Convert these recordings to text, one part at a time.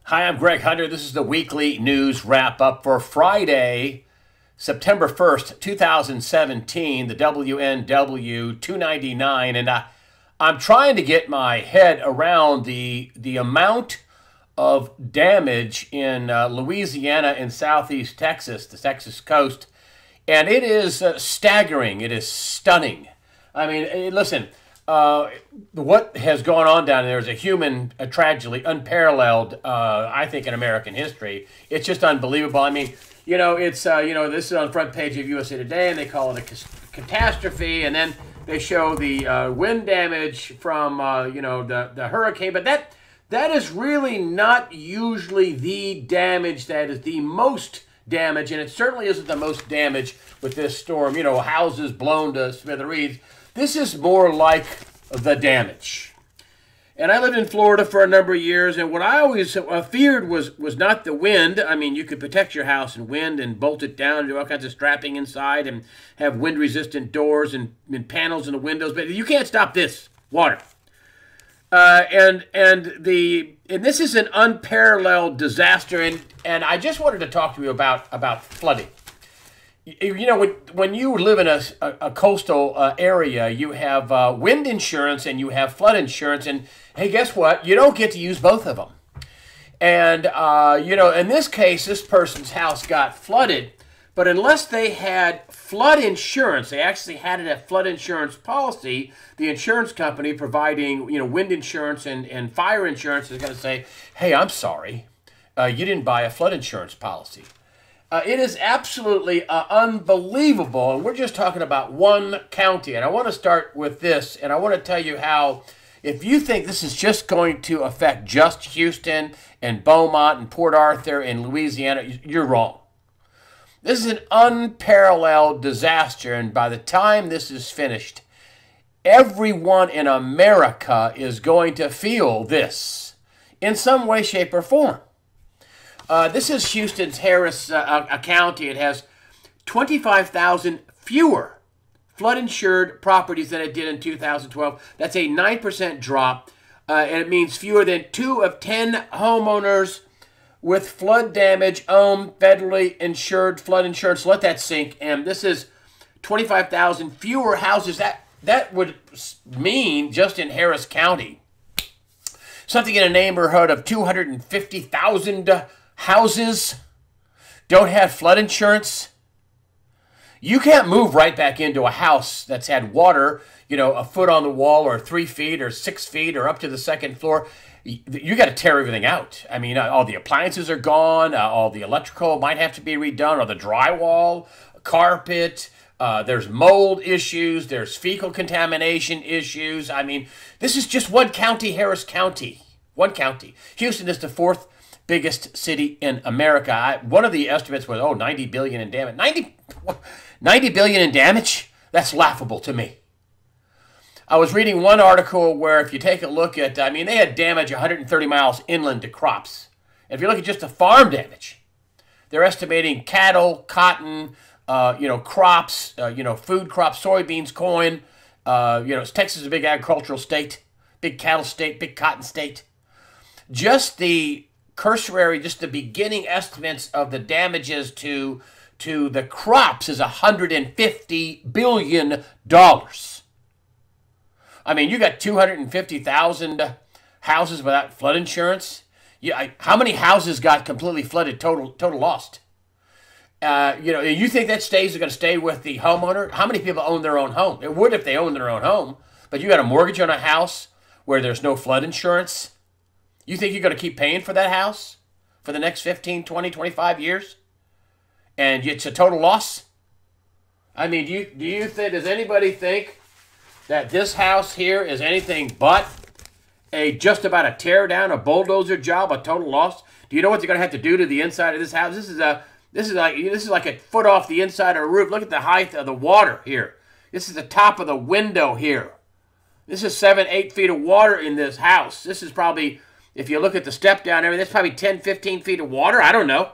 Hi, I'm Greg Hunter. This is the weekly news wrap up for Friday, September 1st, 2017, the WNW 299. And I'm trying to get my head around the amount of damage in Louisiana and southeast Texas, the Texas coast. And it is staggering. It is stunning. I mean, listen, what has gone on down there is a human tragedy unparalleled, I think, in American history. It's just unbelievable. I mean, it's, this is on the front page of USA Today, and they call it a catastrophe, and then they show the wind damage from, the hurricane. But that is really not usually the damage that is the most damage, and it certainly isn't the most damage with this storm. Houses blown to smithereens. This is more like the damage. And I lived in Florida for a number of years, and what I always feared was not the wind. I mean, you could protect your house in wind and bolt it down, do all kinds of strapping inside, and have wind-resistant doors and panels in the windows, but you can't stop this water. And this is an unparalleled disaster, and I just wanted to talk to you about flooding. When you live in a coastal area, you have wind insurance and you have flood insurance, and hey, guess what? You don't get to use both of them. And in this case, this person's house got flooded, but unless they had flood insurance, they actually had a flood insurance policy. The insurance company providing wind insurance and fire insurance is going to say, "Hey, I'm sorry, you didn't buy a flood insurance policy." It is absolutely unbelievable, and we're just talking about one county. And I want to start with this, and I want to tell you how, if you think this is just going to affect just Houston and Beaumont and Port Arthur and Louisiana, you're wrong. This is an unparalleled disaster, and by the time this is finished, everyone in America is going to feel this in some way, shape, or form. This is Houston's Harris County. It has 25,000 fewer flood-insured properties than it did in 2012. That's a 9% drop, and it means fewer than 2 of 10 homeowners with flood damage own federally insured flood insurance. Let that sink in. This is 25,000 fewer houses. That would mean, just in Harris County, something in a neighborhood of 250,000 houses don't have flood insurance. You can't move right back into a house that's had water, a foot on the wall or 3 feet or 6 feet or up to the second floor. You got to tear everything out. I mean, all the appliances are gone. All the electrical might have to be redone, or the drywall, carpet. There's mold issues. There's fecal contamination issues. I mean, this is just one county, Harris County. One county. Houston is the fourth biggest city in America. One of the estimates was, $90 billion in damage. $90 billion in damage? That's laughable to me. I was reading one article where if you take a look at, they had damage 130 miles inland to crops. And if you look at just the farm damage, they're estimating cattle, cotton, crops, food crops, soybeans, corn. Texas is a big agricultural state, big cattle state, big cotton state. Just the beginning estimates of the damages to the crops is $150 billion. I mean, you got 250,000 houses without flood insurance. How many houses got completely flooded, total lost? You think that is going to stay with the homeowner? How many people own their own home? It would if they owned their own home, but you got a mortgage on a house where there's no flood insurance. You think you're going to keep paying for that house for the next 15, 20, 25 years? And it's a total loss? I mean, does anybody think that this house here is anything but just about a tear down, a bulldozer job, a total loss? Do you know what they're going to have to do to the inside of this house? This is like a foot off the inside of a roof. Look at the height of the water here. This is the top of the window here. This is 7, 8 feet of water in this house. This is probably, if you look at the step down there, that's probably 10, 15 feet of water. I don't know.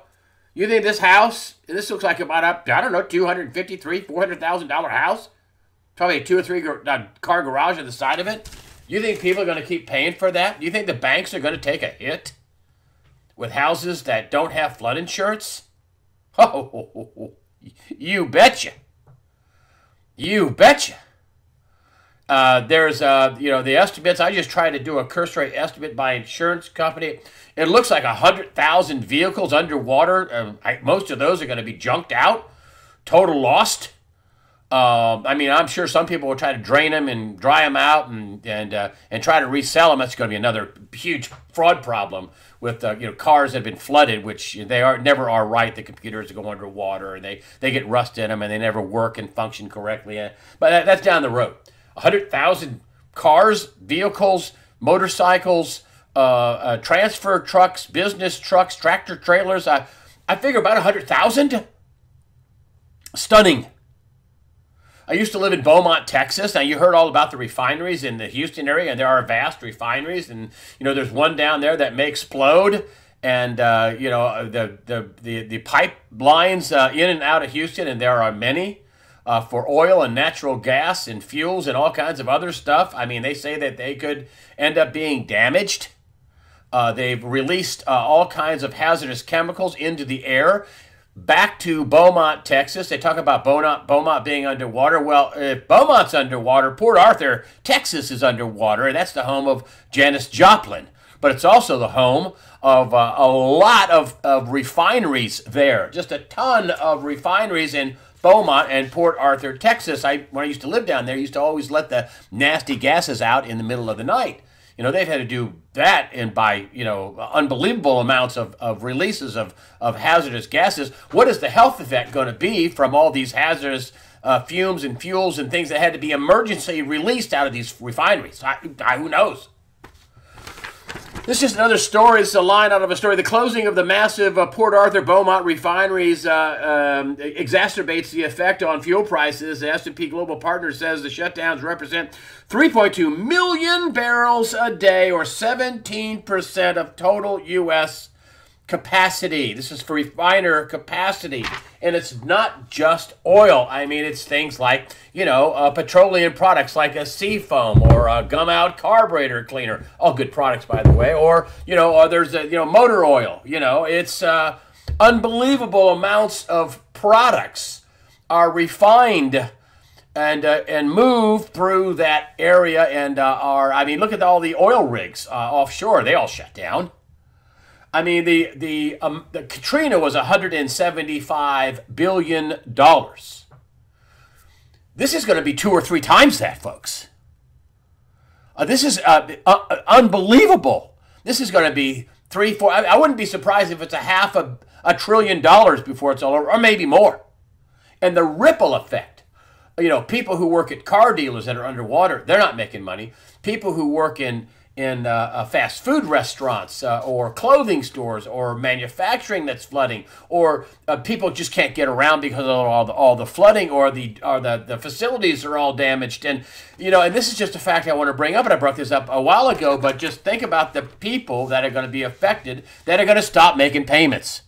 You think this house, this looks like about a, $253,000, $400,000 house? Probably a 2 or 3 car garage on the side of it. You think people are going to keep paying for that? Do you think the banks are going to take a hit? with houses that don't have flood insurance? Oh, you betcha. You betcha. There's, the estimates. I just tried to do a cursory estimate by insurance company. It looks like 100,000 vehicles underwater. Most of those are going to be junked out, total lost. I'm sure some people will try to drain them and dry them out and try to resell them. That's going to be another huge fraud problem with cars that have been flooded, which never are right. The computers go underwater and they get rust in them and they never work and function correctly. But that's down the road. 100,000 cars, vehicles, motorcycles, transfer trucks, business trucks, tractor trailers. I figure about 100,000. Stunning. I used to live in Beaumont, Texas. Now, you heard all about the refineries in the Houston area, and there are vast refineries, and there's one down there that may explode, and the pipelines in and out of Houston, and there are many for oil and natural gas and fuels and all kinds of other stuff. I mean, they say that they could end up being damaged. They've released all kinds of hazardous chemicals into the air. Back to Beaumont, Texas. They talk about Beaumont being underwater. Well, if Beaumont's underwater, Port Arthur, Texas is underwater, and that's the home of Janis Joplin. But it's also the home of a lot of refineries there. Just a ton of refineries in Beaumont and Port Arthur, Texas. When I used to live down there, I used to always let the nasty gases out in the middle of the night. They've had to do that and by, unbelievable amounts of releases of hazardous gases. What is the health effect going to be from all these hazardous fumes and fuels and things that had to be emergency released out of these refineries? Who knows? This is just another story. It's a line out of a story. The closing of the massive Port Arthur Beaumont refineries exacerbates the effect on fuel prices. The S&P Global Partners says the shutdowns represent 3.2 million barrels a day, or 17% of total U.S. capacity. This is for refiner capacity. And it's not just oil. I mean, it's things like, petroleum products like a Seafoam or a gum-out carburetor cleaner. All good products, by the way. Or, there's, motor oil. It's unbelievable amounts of products are refined and move through that area and look at all the oil rigs offshore. They all shut down. I mean, the Katrina was $175 billion. This is going to be 2 or 3 times that, folks. This is unbelievable. This is going to be 3, 4. I wouldn't be surprised if it's $500 billion before it's all over, or maybe more. And the ripple effect. People who work at car dealers that are underwater, they're not making money. People who work in fast food restaurants or clothing stores or manufacturing that's flooding, or people just can't get around because of all the flooding, or the facilities are all damaged. And and this is just a fact I want to bring up, and I brought this up a while ago, but just think about the people that are going to be affected that are going to stop making payments.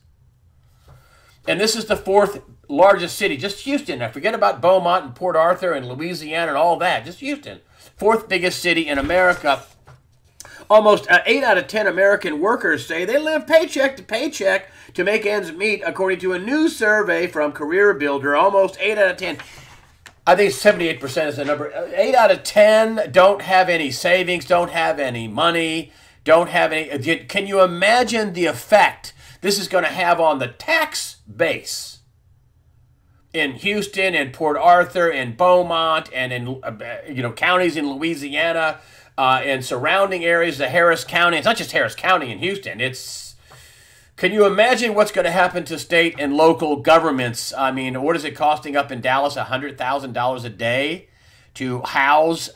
And this is the 4th largest city, just Houston. Now forget about Beaumont and Port Arthur and Louisiana and all that, just Houston. 4th biggest city in America. Almost 8 out of 10 American workers say they live paycheck to paycheck to make ends meet, according to a new survey from Career Builder. Almost 8 out of 10. I think 78% is the number. 8 out of 10 don't have any savings, don't have any money, don't have any. Can you imagine the effect this is going to have on the tax base in Houston and Port Arthur and Beaumont and in counties in Louisiana? And surrounding areas of Harris County. It's not just Harris County in Houston. Can you imagine what's going to happen to state and local governments? I mean, what is it costing up in Dallas? $100,000 a day to house,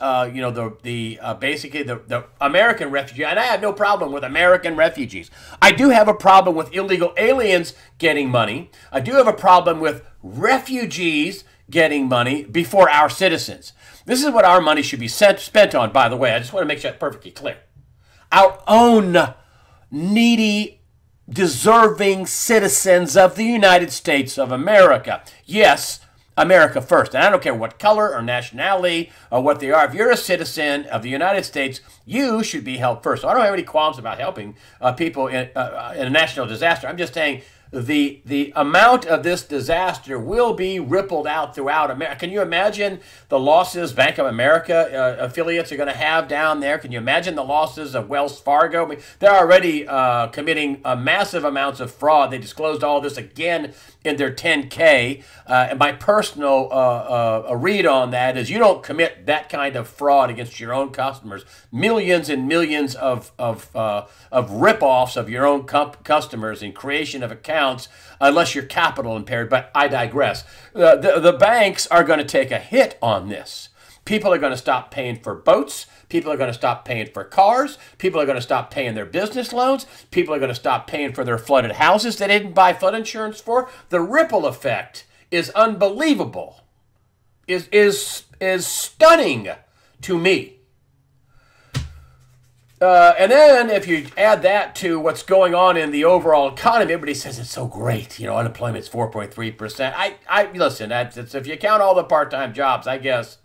basically the American refugee. And I have no problem with American refugees. I do have a problem with illegal aliens getting money. I do have a problem with refugees getting money before our citizens. This is what our money should be spent on, by the way. I just want to make sure that's perfectly clear. Our own needy, deserving citizens of the United States of America. Yes, America first. And I don't care what color or nationality or what they are. If you're a citizen of the United States, you should be helped first. So I don't have any qualms about helping people in a national disaster. I'm just saying the amount of this disaster will be rippled out throughout America. Can you imagine the losses Bank of America affiliates are going to have down there? Can you imagine the losses of Wells Fargo? I mean, they're already committing massive amounts of fraud. They disclosed all this again in their 10K. And my personal read on that is you don't commit that kind of fraud against your own customers. Millions and millions of rip-offs of your own customers and creation of accounts unless you're capital impaired. But I digress. The banks are going to take a hit on this. People are going to stop paying for boats. People are going to stop paying for cars. People are going to stop paying their business loans. People are going to stop paying for their flooded houses they didn't buy flood insurance for. The ripple effect is unbelievable, is stunning to me. And then if you add that to what's going on in the overall economy, everybody says it's so great. You know, unemployment's 4.3%. I listen, if you count all the part-time jobs, I guess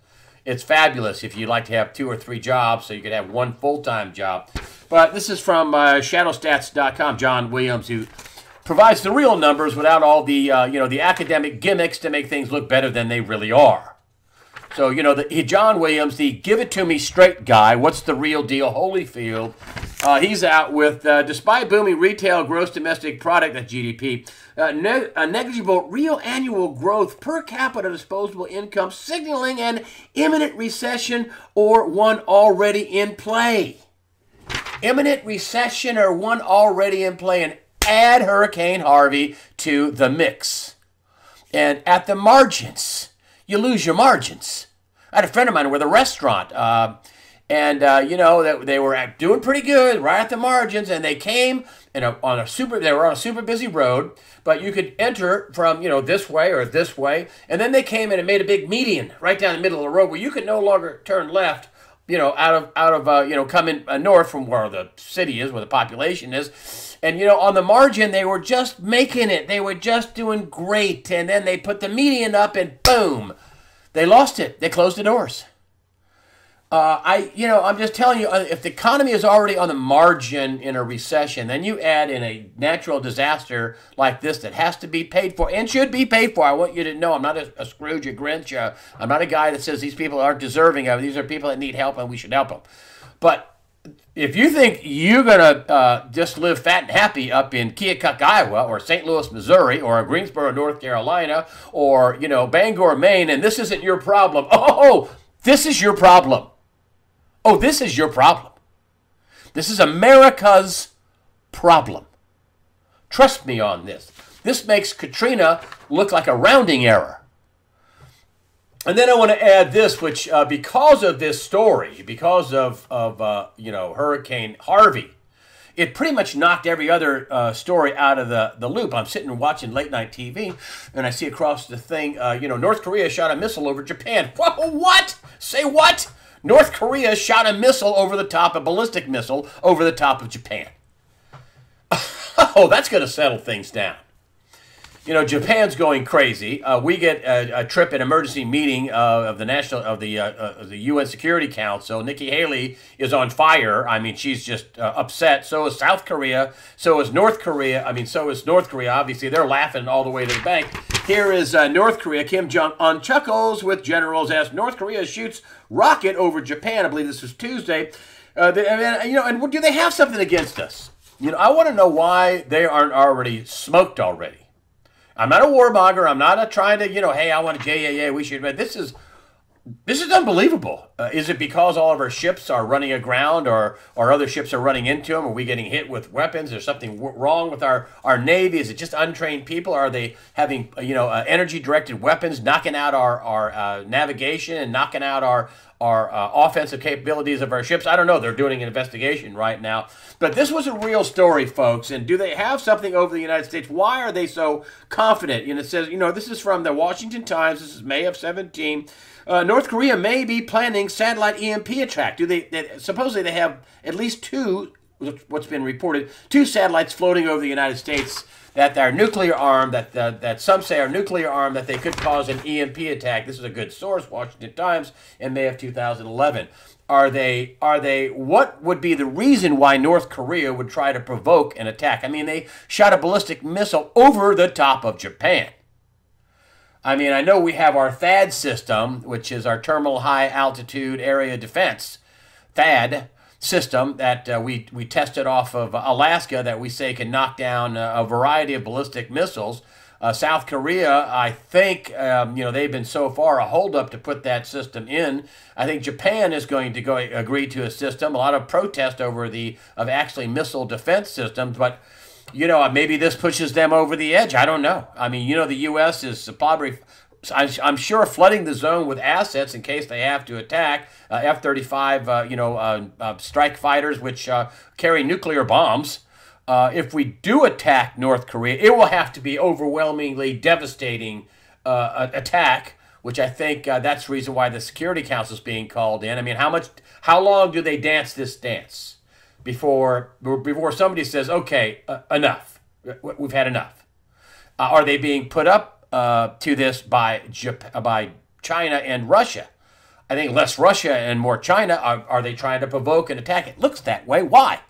it's fabulous if you'd like to have 2 or 3 jobs so you could have one full-time job. But this is from shadowstats.com, John Williams, who provides the real numbers without all the, the academic gimmicks to make things look better than they really are. So, John Williams, the give it to me straight guy, what's the real deal, Holyfield, he's out with, despite booming retail gross domestic product, that's GDP, a negligible real annual growth per capita disposable income, signaling an imminent recession or one already in play. Imminent recession or one already in play, and add Hurricane Harvey to the mix. And at the margins, you lose your margins. I had a friend of mine with a restaurant, they were doing pretty good right at the margins, and they came they were on a super busy road, but you could enter from this way or this way, and then they came in and made a big median right down the middle of the road where you could no longer turn left, coming north from where the city is, where the population is. And, on the margin, they were just making it. They were just doing great. And then they put the median up and boom, they lost it. They closed the doors. I'm just telling you, if the economy is already on the margin in a recession, then you add in a natural disaster like this that has to be paid for and should be paid for. I want you to know I'm not a Scrooge or Grinch. I'm not a guy that says these people aren't deserving of it. These are people that need help and we should help them. But if you think you're going to just live fat and happy up in Keokuk, Iowa, or St. Louis, Missouri, or Greensboro, North Carolina, or, Bangor, Maine, and this isn't your problem. Oh, this is your problem. Oh, this is your problem. This is America's problem. Trust me on this. This makes Katrina look like a rounding error. And then I want to add this, which because of this story, because of Hurricane Harvey, it pretty much knocked every other story out of the loop. I'm sitting watching late night TV, and I see across the thing, North Korea shot a missile over Japan. Whoa, what? Say what? North Korea shot a missile over the top, a ballistic missile over the top of Japan. Oh, that's going to settle things down. Japan's going crazy. We get a trip, an emergency meeting of the UN Security Council. Nikki Haley is on fire. I mean, she's just upset. So is South Korea. So is North Korea. Obviously, they're laughing all the way to the bank. Here is North Korea. Kim Jong-un chuckles with generals as North Korea shoots rocket over Japan. I believe this was Tuesday. And do they have something against us? I want to know why they aren't already smoked already. I'm not a warmonger. I'm not trying to, hey, I want a JAA. We should. But this is unbelievable. Is it because all of our ships are running aground, or other ships are running into them? Are we getting hit with weapons? Is something wrong with our Navy? Is it just untrained people? Are they having energy-directed weapons knocking out our navigation and knocking out our offensive capabilities of our ships? I don't know. They're doing an investigation right now. But this was a real story, folks. And do they have something over the United States? Why are they so confident? It says, this is from the Washington Times. This is May of 17. North Korea may be planning satellite EMP attack. Supposedly they have at least 2, what's been reported, 2 satellites floating over the United States that are nuclear armed, that some say are nuclear armed, that they could cause an EMP attack. This is a good source, Washington Times, in May of 2011. Are they, what would be the reason why North Korea would try to provoke an attack? I mean, they shot a ballistic missile over the top of Japan. I mean, I know we have our THAAD system, which is our Terminal High Altitude Area Defense, THAAD system that we tested off of Alaska, that we say can knock down a variety of ballistic missiles. South Korea, I think, they've been so far a holdup to put that system in. I think Japan is going to agree to a system. A lot of protest over of actually missile defense systems, but maybe this pushes them over the edge. I don't know. I mean, the U.S. is probably, I'm sure, flooding the zone with assets in case they have to attack. F-35, strike fighters, which carry nuclear bombs. If we do attack North Korea, it will have to be overwhelmingly devastating attack, which I think that's the reason why the Security Council is being called in. I mean, how long do they dance this dance before somebody says, okay, enough, we've had enough? Are they being put up to this by China and Russia? I think less Russia and more China. Are they trying to provoke an attack? It looks that way. Why?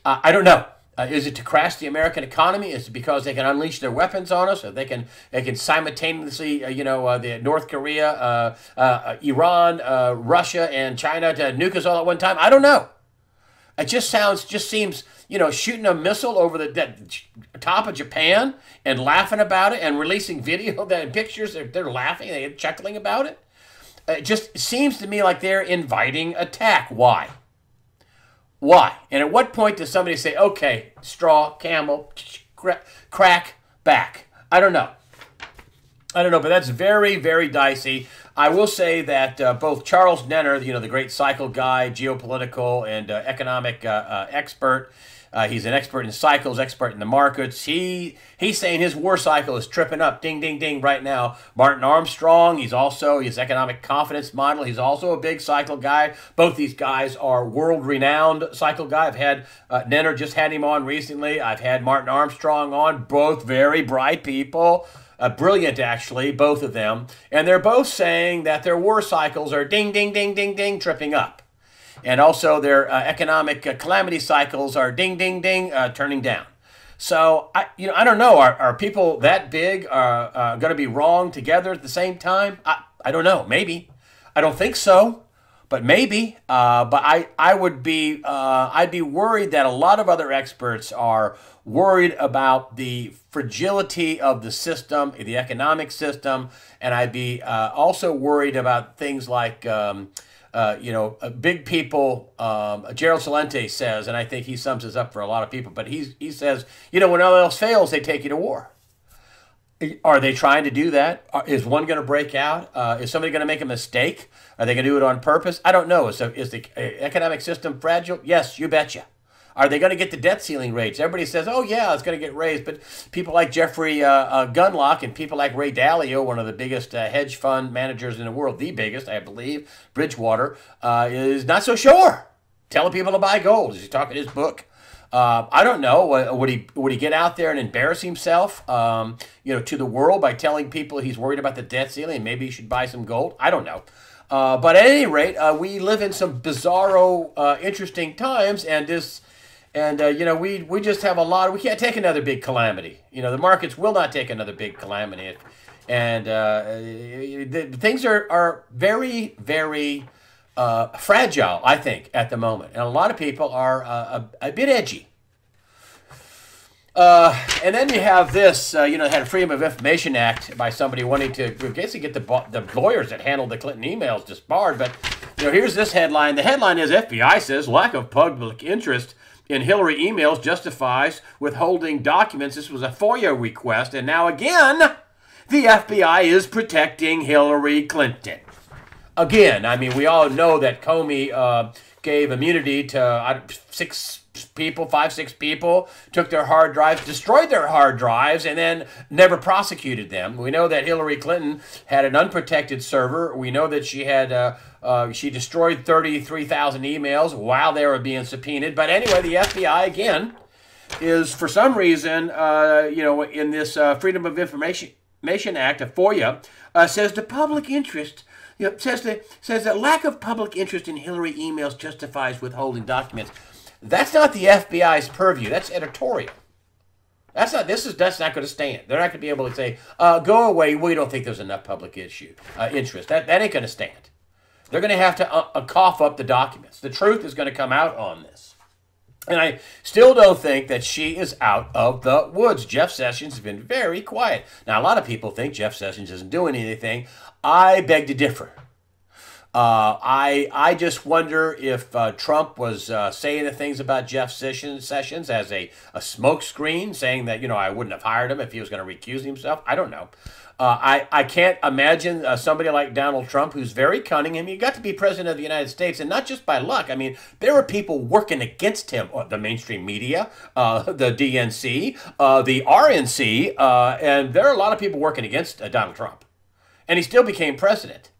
I don't know. Is it to crash the American economy? Is it because they can unleash their weapons on us? Or they can simultaneously, the North Korea, Iran, Russia, and China to nuke us all at one time? I don't know. It just seems, shooting a missile over the top of Japan and laughing about it and releasing video and pictures. They're laughing, they're chuckling about it. It just seems to me like they're inviting attack. Why? Why? And at what point does somebody say, okay, straw, camel, crack, back? I don't know. But that's very, very dicey. I will say that both Charles Nenner, the great cycle guy, geopolitical and economic expert, he's an expert in cycles, expert in the markets. He's saying his war cycle is tripping up, ding, ding, ding, right now. Martin Armstrong, he's also his economic confidence model. He's also a big cycle guy. Both these guys are world-renowned cycle guy. I've had Nenner, just had him on recently. I've had Martin Armstrong on, both very bright people. Brilliant, actually, both of them. And they're both saying that their war cycles are ding, ding, ding, ding, ding, tripping up. And also their economic calamity cycles are ding, ding, ding, turning down. So, I don't know. Are people that big going to be wrong together at the same time? I don't know. Maybe. I don't think so, but maybe. But I'd be worried that a lot of other experts are worried about the fragility of the system, the economic system, and I'd be also worried about things like big people. Gerald Celente says, and I think he sums this up for a lot of people, but he says, when all else fails, they take you to war. Are they trying to do that? Is one going to break out? Is somebody going to make a mistake? Are they going to do it on purpose? I don't know. Is the economic system fragile? Yes, you betcha. Are they going to get the debt ceiling raised? Everybody says, oh, yeah, it's going to get raised. But people like Jeffrey Gundlach and people like Ray Dalio, one of the biggest hedge fund managers in the world, the biggest, I believe, Bridgewater, is not so sure. Telling people to buy gold. Is he talking his book? I don't know. Would he get out there and embarrass himself, to the world by telling people he's worried about the debt ceiling and maybe he should buy some gold? I don't know. But at any rate, we live in some bizarro, interesting times, and we just have we can't take another big calamity. The markets will not take another big calamity. And things are very, very fragile, I think, at the moment. And a lot of people are a bit edgy. And then you have this, had a Freedom of Information Act by somebody wanting to basically get the lawyers that handled the Clinton emails disbarred. But, here's this headline. The headline is, FBI says lack of public interest in Hillary emails justifies withholding documents. This was a FOIA request. And now again, the FBI is protecting Hillary Clinton. Again, I mean, we all know that Comey gave immunity to 5, 6 people, took their hard drives, destroyed their hard drives, and then never prosecuted them. We know that Hillary Clinton had an unprotected server. We know that she had she destroyed 33,000 emails while they were being subpoenaed. But anyway, the FBI, again, is for some reason, in this Freedom of Information Act, a FOIA, says the public interest. Says that lack of public interest in Hillary emails justifies withholding documents. That's not the FBI's purview. That's editorial. That's not going to stand. They're not going to be able to say, go away. We don't think there's enough public interest. That ain't going to stand. They're going to have to cough up the documents. The truth is going to come out on this. And I still don't think that she is out of the woods. Jeff Sessions has been very quiet. Now, a lot of people think Jeff Sessions isn't doing anything. I beg to differ. I just wonder if Trump was saying the things about Jeff Sessions as a smokescreen, saying that, I wouldn't have hired him if he was going to recuse himself. I don't know. I can't imagine somebody like Donald Trump, who's very cunning. I mean, you got to be president of the United States, and not just by luck. I mean, there were people working against him, the mainstream media, the DNC, the RNC, and there are a lot of people working against Donald Trump. And he still became president.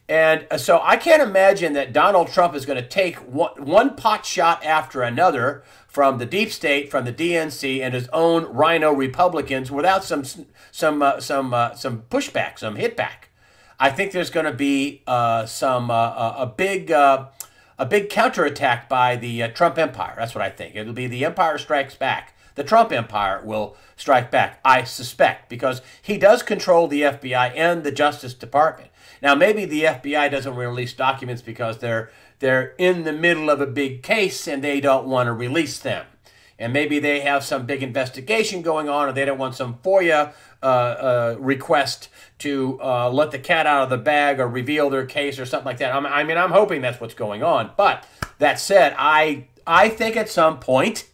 And so I can't imagine that Donald Trump is going to take one pot shot after another from the deep state, from the DNC, and his own rhino Republicans without some pushback, some hitback. I think there's going to be a big counterattack by the Trump empire. That's what I think. It'll be the Empire Strikes Back. The Trump empire will strike back, I suspect, because he does control the FBI and the Justice Department. Now, maybe the FBI doesn't release documents because they're in the middle of a big case and they don't want to release them. And maybe they have some big investigation going on, or they don't want some FOIA request to let the cat out of the bag or reveal their case or something like that. I mean, I'm hoping that's what's going on. But that said, I think at some point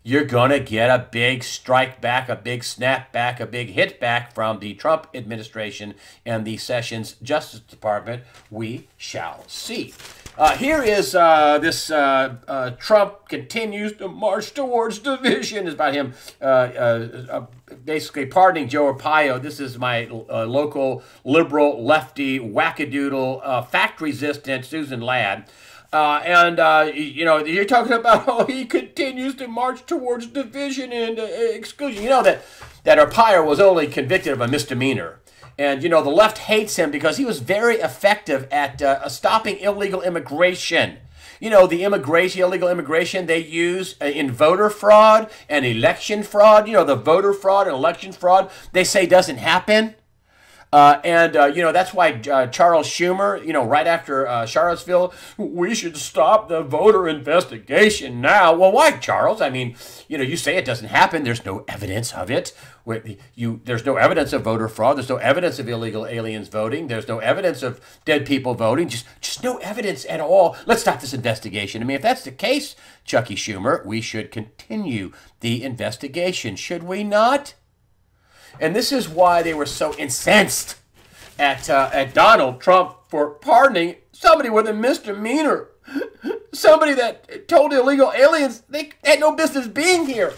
you're going to get a big strike back, a big snap back, a big hit back from the Trump administration and the Sessions Justice Department. We shall see. Here is this Trump continues to march towards division. It's about him basically pardoning Joe Arpaio. This is my local liberal, lefty, wackadoodle, fact-resistant Susan Ladd. You're talking about how he continues to march towards division and exclusion. You know that Arpaio was only convicted of a misdemeanor. And, the left hates him because he was very effective at stopping illegal immigration. The illegal immigration they use in voter fraud and election fraud. The voter fraud and election fraud they say doesn't happen. That's why Charles Schumer, right after Charlottesville, we should stop the voter investigation now. Well, why, Charles? I mean, you say it doesn't happen. There's no evidence of it. There's no evidence of voter fraud. There's no evidence of illegal aliens voting. There's no evidence of dead people voting. Just no evidence at all. Let's stop this investigation. I mean, if that's the case, Chucky Schumer, we should continue the investigation, should we not? And this is why they were so incensed at Donald Trump for pardoning somebody with a misdemeanor. Somebody that told illegal aliens they had no business being here.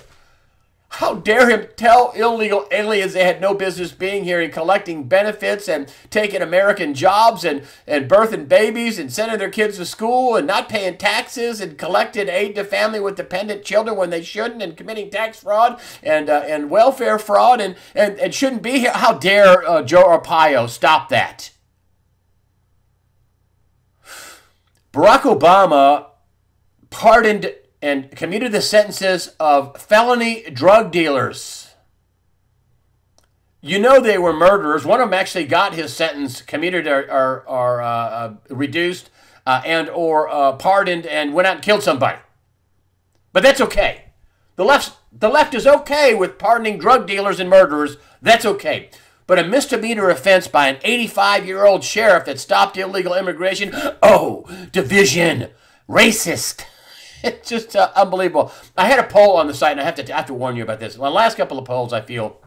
How dare him tell illegal aliens they had no business being here and collecting benefits and taking American jobs and birthing babies and sending their kids to school and not paying taxes and collecting aid to family with dependent children when they shouldn't, and committing tax fraud and welfare fraud and shouldn't be here. How dare Joe Arpaio stop that? Barack Obama pardoned and commuted the sentences of felony drug dealers. They were murderers. One of them actually got his sentence commuted or reduced or pardoned and went out and killed somebody. But that's okay. The left is okay with pardoning drug dealers and murderers. That's okay. But a misdemeanor offense by an 85-year-old sheriff that stopped illegal immigration, division, racist. It's just unbelievable. I had a poll on the site, and I have to warn you about this. The last couple of polls, I feel,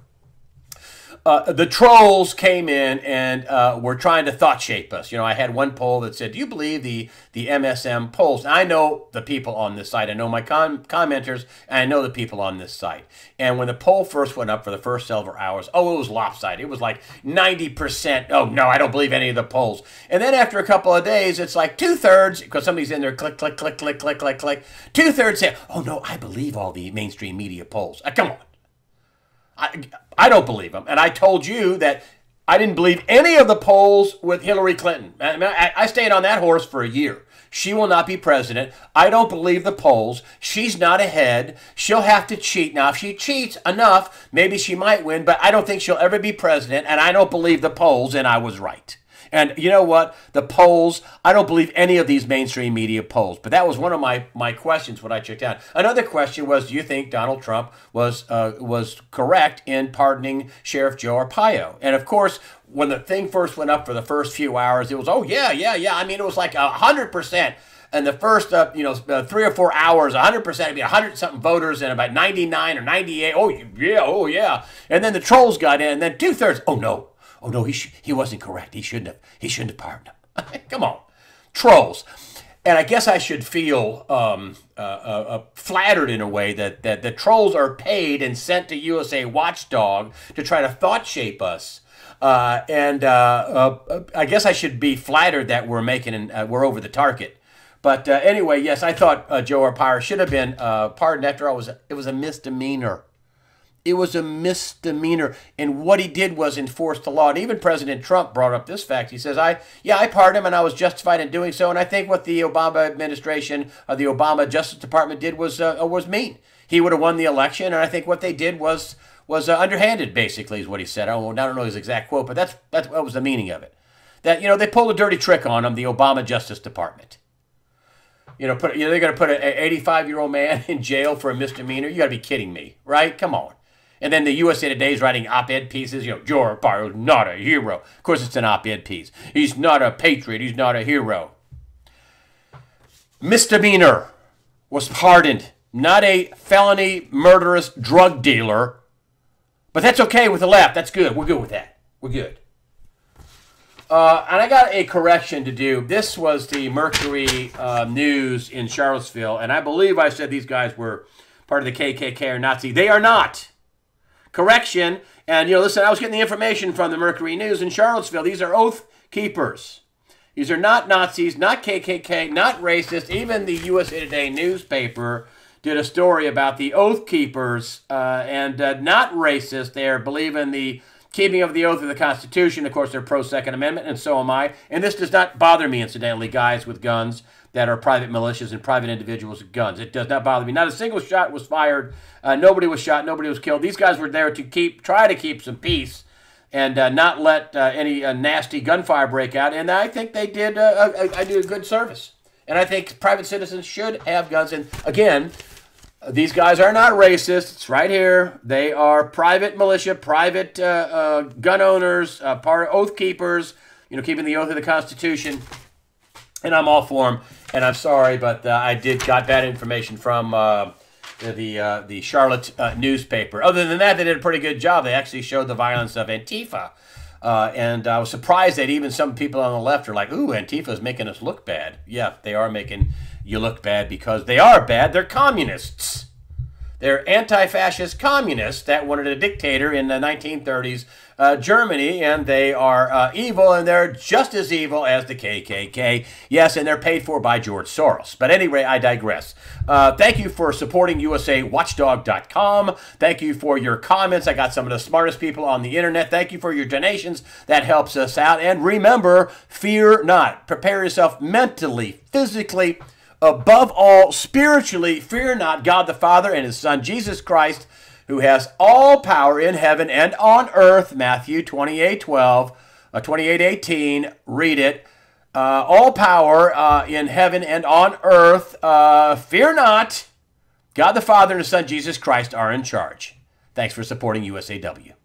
the trolls came in and were trying to thought shape us. You know, I had one poll that said, "Do you believe the MSM polls?" And I know the people on this site. I know my commenters, and I know the people on this site. And when the poll first went up for the first several hours, oh, it was lopsided. It was like 90%. Oh no, I don't believe any of the polls. And then after a couple of days, it's like 2/3 because somebody's in there, click, click, click, click, click, click, click. 2/3 say, "Oh no, I believe all the mainstream media polls." Come on. I don't believe them. And I told you that I didn't believe any of the polls with Hillary Clinton. I stayed on that horse for a year. She will not be president. I don't believe the polls. She's not ahead. She'll have to cheat. Now, if she cheats enough, maybe she might win, but I don't think she'll ever be president, and I don't believe the polls, and I was right. And you know what? The polls, I don't believe any of these mainstream media polls. But that was one of my questions when I checked out. Another question was, do you think Donald Trump was correct in pardoning Sheriff Joe Arpaio? And of course, when the thing first went up for the first few hours, it was, oh, yeah. I mean, it was like 100%. And the first, 3 or 4 hours, 100%, it'd be 100-something voters and about 99 or 98. Oh, yeah. And then the trolls got in, and then 2/3, oh, no. Oh no, he wasn't correct. He shouldn't have pardoned him. Come on, trolls. And I guess I should feel flattered in a way that the trolls are paid and sent to USA Watchdog to try to thought shape us. I guess I should be flattered that we're over the target. But anyway, yes, I thought Joe Arpaio should have been pardoned after all. It was a misdemeanor. It was a misdemeanor, and what he did was enforce the law. And even President Trump brought up this fact. He says, I pardoned him, and I was justified in doing so. And I think what the Obama administration, the Obama Justice Department did was mean. He would have won the election, and I think what they did was underhanded, basically, is what he said. I don't know his exact quote, but that was the meaning of it. That, they pulled a dirty trick on him, the Obama Justice Department. They're going to put an 85-year-old man in jail for a misdemeanor? You got to be kidding me, right? Come on. And then the USA Today is writing op-ed pieces. Joe Arpaio is not a hero. Of course, it's an op-ed piece. He's not a patriot. He's not a hero. Misdemeanor was pardoned. Not a felony murderous drug dealer. But that's okay with the left. That's good. We're good with that. We're good. And I got a correction to do. This was the Mercury News in Charlottesville. And I believe I said these guys were part of the KKK or Nazi. They are not. Correction, and listen, I was getting the information from the Mercury News in Charlottesville. These are Oath Keepers. These are not Nazis, not KKK, not racist. Even the USA Today newspaper did a story about the Oath Keepers and not racist. They believe in the keeping of the oath of the Constitution. Of course, they're pro-Second Amendment, and so am I. And this does not bother me, incidentally, guys with guns that are private militias and private individuals with guns. It does not bother me. Not a single shot was fired. Nobody was shot. Nobody was killed. These guys were there to try to keep some peace and not let any nasty gunfire break out. And I think they did a good service. And I think private citizens should have guns. And again, these guys are not racist. It's right here. They are private militia, private gun owners, part Oath Keepers, keeping the oath of the Constitution. And I'm all for them. And I'm sorry, but I got bad information from the Charlotte newspaper. Other than that, they did a pretty good job. They actually showed the violence of Antifa. And I was surprised that even some people on the left are like, ooh, Antifa's making us look bad. Yeah, they are making you look bad because they are bad. They're communists. They're anti-fascist communists that wanted a dictator in the 1930s Germany, and they are evil, and they're just as evil as the KKK. Yes, and they're paid for by George Soros. But anyway, I digress. Thank you for supporting USAWatchdog.com. Thank you for your comments. I got some of the smartest people on the internet. Thank you for your donations. That helps us out. And remember, fear not. Prepare yourself mentally, physically, above all, spiritually. Fear not God the Father and His Son, Jesus Christ, who has all power in heaven and on earth. Matthew 28:18. Read it. All power in heaven and on earth. Fear not. God the Father and His Son, Jesus Christ, are in charge. Thanks for supporting USAW.